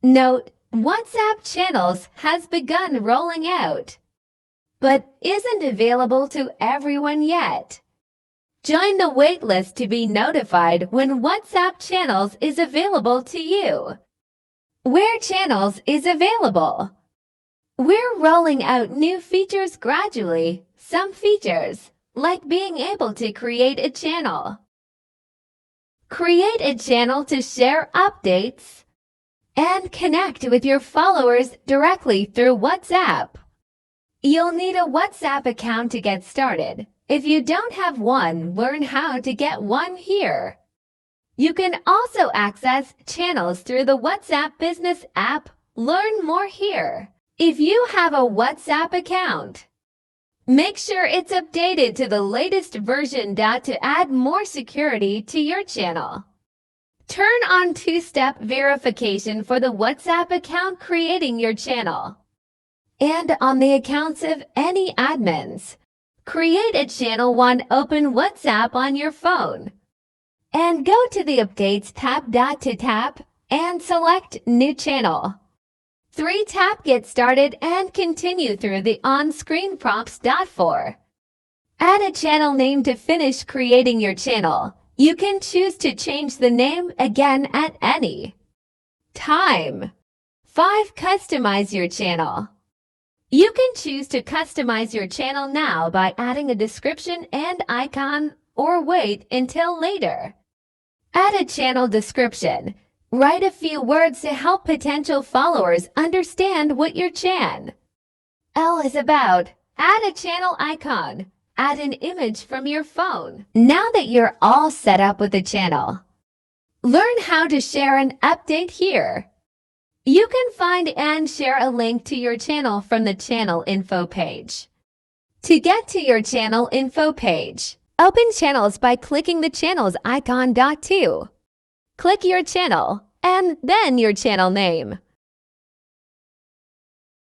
Note, WhatsApp Channels has begun rolling out, but isn't available to everyone yet. Join the waitlist to be notified when WhatsApp Channels is available to you. Where Channels is available. We're rolling out new features gradually. Some features, like being able to create a channel. Create a channel to share updates and connect with your followers directly through WhatsApp. You'll need a WhatsApp account to get started. If you don't have one, learn how to get one here. You can also access channels through the WhatsApp Business app. Learn more here. If you have a WhatsApp account, make sure it's updated to the latest version to add more security to your channel. Turn on two-step verification for the WhatsApp account creating your channel. And on the accounts of any admins, create a channel one open WhatsApp on your phone. And go to the Updates tab to tap and select New Channel. 3 tap Get Started and continue through the on-screen prompts. 4. Add a channel name to finish creating your channel. You can choose to change the name again at any time. 5. Customize your channel. You can choose to customize your channel now by adding a description and icon or wait until later. Add a channel description. Write a few words to help potential followers understand what your channel is about. Add a channel icon. Add an image from your phone. Now that you're all set up with the channel, learn how to share an update here. You can find and share a link to your channel from the channel info page. To get to your channel info page, open Channels by clicking the channels icon. 2. Click your channel and then your channel name.